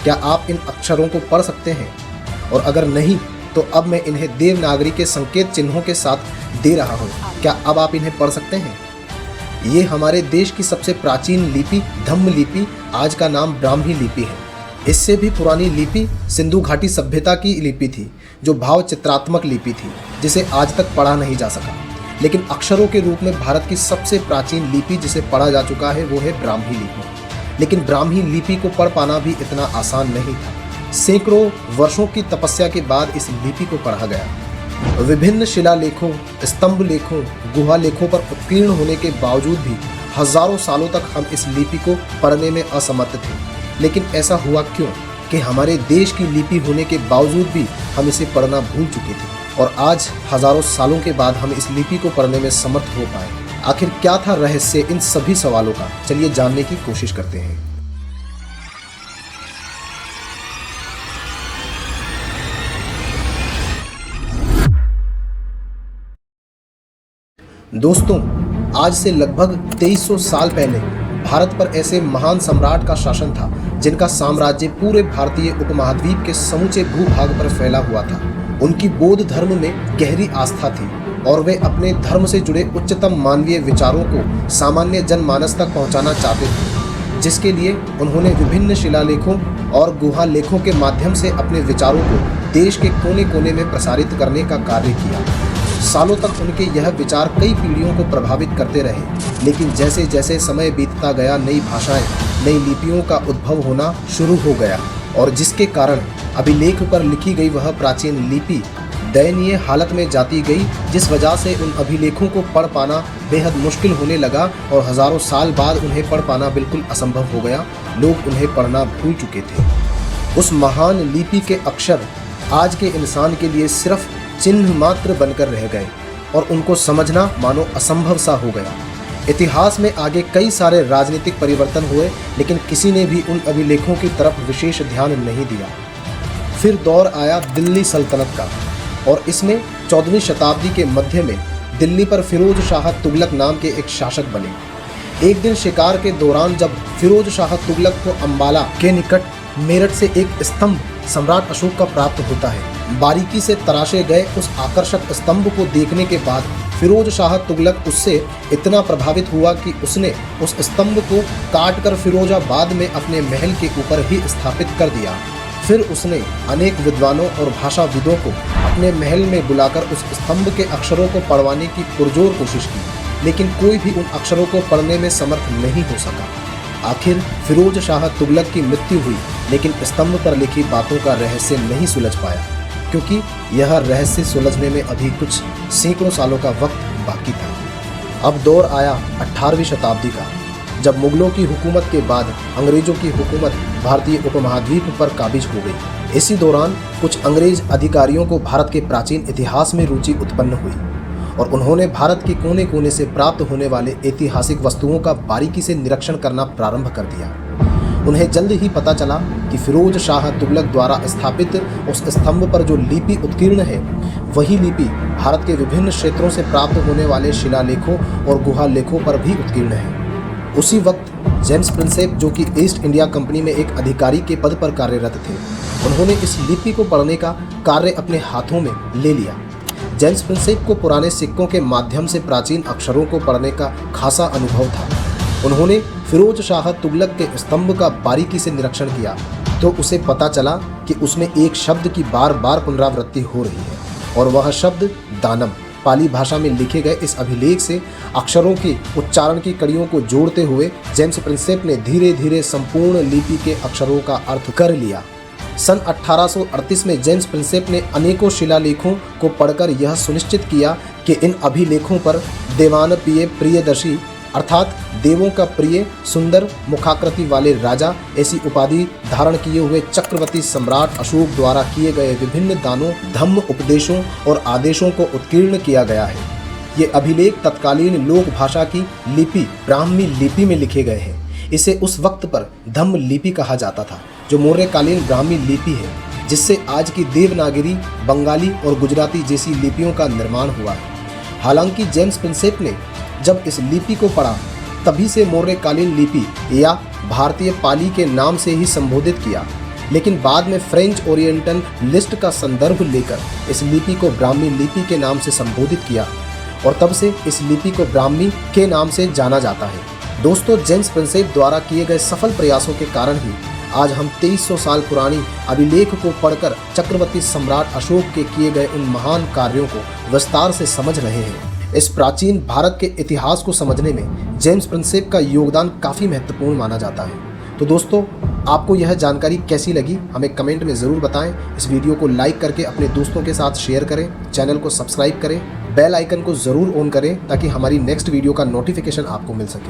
क्या आप इन अक्षरों को पढ़ सकते हैं? और अगर नहीं तो अब मैं इन्हें देवनागरी के संकेत चिन्हों के साथ दे रहा हूँ। क्या अब आप इन्हें पढ़ सकते हैं? ये हमारे देश की सबसे प्राचीन लिपि धम्म लिपि, आज का नाम ब्राह्मी लिपि है। इससे भी पुरानी लिपि सिंधु घाटी सभ्यता की लिपि थी, जो भाव चित्रात्मक लिपि थी, जिसे आज तक पढ़ा नहीं जा सका। लेकिन अक्षरों के रूप में भारत की सबसे प्राचीन लिपि जिसे पढ़ा जा चुका है वो है ब्राह्मी लिपि। लेकिन ब्राह्मी लिपि को पढ़ पाना भी इतना आसान नहीं था। सैकड़ों वर्षों की तपस्या के बाद इस लिपि को पढ़ा गया। विभिन्न शिलालेखों, स्तंभ लेखों, गुहा लेखों पर उत्कीर्ण होने के बावजूद भी हजारों सालों तक हम इस लिपि को पढ़ने में असमर्थ थे। लेकिन ऐसा हुआ क्यों कि हमारे देश की लिपि होने के बावजूद भी हम इसे पढ़ना भूल चुके थे और आज हजारों सालों के बाद हम इस लिपि को पढ़ने में समर्थ हो पाए? आखिर क्या था रहस्य इन सभी सवालों का? चलिए जानने की कोशिश करते हैं। दोस्तों, आज से लगभग 2300 साल पहले भारत पर ऐसे महान सम्राट का शासन था जिनका साम्राज्य पूरे भारतीय उपमहाद्वीप के समूचे भूभाग पर फैला हुआ था। उनकी बौद्ध धर्म में गहरी आस्था थी और वे अपने धर्म से जुड़े उच्चतम मानवीय विचारों को सामान्य जनमानस तक पहुंचाना चाहते थे, जिसके लिए उन्होंने विभिन्न शिलालेखों और गुहा लेखों के माध्यम से अपने विचारों को देश के कोने कोने में प्रसारित करने का कार्य किया। सालों तक उनके यह विचार कई पीढ़ियों को प्रभावित करते रहे, लेकिन जैसे जैसे समय बीतता गया नई भाषाएं, नई लिपियों का उद्भव होना शुरू हो गया और जिसके कारण अभिलेख पर लिखी गई वह प्राचीन लिपि दयनीय हालत में जाती गई, जिस वजह से उन अभिलेखों को पढ़ पाना बेहद मुश्किल होने लगा और हजारों साल बाद उन्हें पढ़ पाना बिल्कुल असंभव हो गया। लोग उन्हें पढ़ना भूल चुके थे। उस महान लिपि के अक्षर आज के इंसान के लिए सिर्फ चिन्ह मात्र बनकर रह गए और उनको समझना मानो असंभव सा हो गया। इतिहास में आगे कई सारे राजनीतिक परिवर्तन हुए, लेकिन किसी ने भी उन अभिलेखों की तरफ विशेष ध्यान नहीं दिया। फिर दौर आया दिल्ली सल्तनत का और इसमें 14वीं शताब्दी के मध्य में दिल्ली पर फिरोज शाह तुगलक नाम के एक शासक बने। एक दिन शिकार के दौरान जब फिरोज शाह तुगलक को अंबाला के निकट मेरठ से एक स्तंभ सम्राट अशोक का प्राप्त होता है। बारीकी से तराशे गए उस आकर्षक स्तंभ को देखने के बाद फिरोज शाह तुगलक उससे इतना प्रभावित हुआ कि उसने उस स्तंभ को काटकर फिरोजाबाद में अपने महल के ऊपर ही स्थापित कर दिया। फिर उसने अनेक विद्वानों और भाषाविदों को अपने महल में बुलाकर उस स्तंभ के अक्षरों को पढ़वाने की पुरजोर कोशिश की, लेकिन कोई भी उन अक्षरों को पढ़ने में समर्थ नहीं हो सका। आखिर फिरोज शाह तुगलक की मृत्यु हुई, लेकिन स्तंभ पर लिखी बातों का रहस्य नहीं सुलझ पाया, क्योंकि यह रहस्य सुलझने में अभी कुछ सैकड़ों सालों का वक्त बाकी था। अब दौर आया 18वीं शताब्दी का, जब मुगलों की हुकूमत के बाद अंग्रेजों की हुकूमत भारतीय उपमहाद्वीप पर काबिज हो गई। इसी दौरान कुछ अंग्रेज अधिकारियों को भारत के प्राचीन इतिहास में रुचि उत्पन्न हुई और उन्होंने भारत के कोने कोने से प्राप्त होने वाले ऐतिहासिक वस्तुओं का बारीकी से निरीक्षण करना प्रारंभ कर दिया। उन्हें जल्द ही पता चला कि फिरोज शाह तुगलक द्वारा स्थापित उस स्तंभ पर जो लिपि उत्कीर्ण है, वही लिपि भारत के विभिन्न क्षेत्रों से प्राप्त होने वाले शिलालेखों और गुहा लेखों पर भी उत्कीर्ण है। उसी वक्त जेम्स प्रिंसेप, जो कि ईस्ट इंडिया कंपनी में एक अधिकारी के पद पर कार्यरत थे, उन्होंने इस लिपि को पढ़ने का कार्य अपने हाथों में ले लिया। जेम्स प्रिंसेप को पुराने सिक्कों के माध्यम से प्राचीन अक्षरों को पढ़ने का खासा अनुभव था। उन्होंने फिरोज शाह तुगलक के स्तंभ का बारीकी से निरीक्षण किया तो उसे पता चला कि उसमें एक शब्द की बार बार पुनरावृत्ति हो रही है और वह शब्द दानम। पाली भाषा में लिखे गए इस अभिलेख से अक्षरों की उच्चारण की कड़ियों को जोड़ते हुए जेम्स प्रिंसेप ने धीरे धीरे संपूर्ण लिपि के अक्षरों का अर्थ कर लिया। सन 1838 में जेम्स प्रिंसेप ने अनेकों शिलालेखों को पढ़कर यह सुनिश्चित किया कि इन अभिलेखों पर देवानप्रिय प्रियदर्शी अर्थात देवों का प्रिय सुंदर मुखाकृति वाले राजा ऐसी उपाधि धारण किए हुए चक्रवर्ती सम्राट अशोक द्वारा किए गए विभिन्न दानों, धम्म उपदेशों और आदेशों को उत्कीर्ण किया गया है। ये अभिलेख तत्कालीन लोक भाषा की लिपि ब्राह्मी लिपि में लिखे गए हैं। इसे उस वक्त पर धम्म लिपि कहा जाता था, जो मौर्यकालीन ब्राह्मी लिपि है, जिससे आज की देवनागरी, बंगाली और गुजराती जैसी लिपियों का निर्माण हुआ है। हालांकि जेम्स प्रिंसेप ने जब इस लिपि को पढ़ा तभी से मौर्यकालीन लिपि या भारतीय पाली के नाम से ही संबोधित किया। लेकिन बाद में फ्रेंच ओरिएंटल लिस्ट का संदर्भ लेकर इस लिपि को ब्राह्मी लिपि के नाम से संबोधित किया और तब से इस लिपि को ब्राह्मी के नाम से जाना जाता है। दोस्तों, जेम्स प्रिंसेप द्वारा किए गए सफल प्रयासों के कारण ही आज हम 2300 साल पुरानी अभिलेख को पढ़कर चक्रवर्ती सम्राट अशोक के किए गए उन महान कार्यों को विस्तार से समझ रहे हैं। इस प्राचीन भारत के इतिहास को समझने में जेम्स प्रिंसेप का योगदान काफ़ी महत्वपूर्ण माना जाता है। तो दोस्तों, आपको यह जानकारी कैसी लगी हमें कमेंट में ज़रूर बताएं। इस वीडियो को लाइक करके अपने दोस्तों के साथ शेयर करें, चैनल को सब्सक्राइब करें, बेल आइकन को ज़रूर ऑन करें ताकि हमारी नेक्स्ट वीडियो का नोटिफिकेशन आपको मिल सके।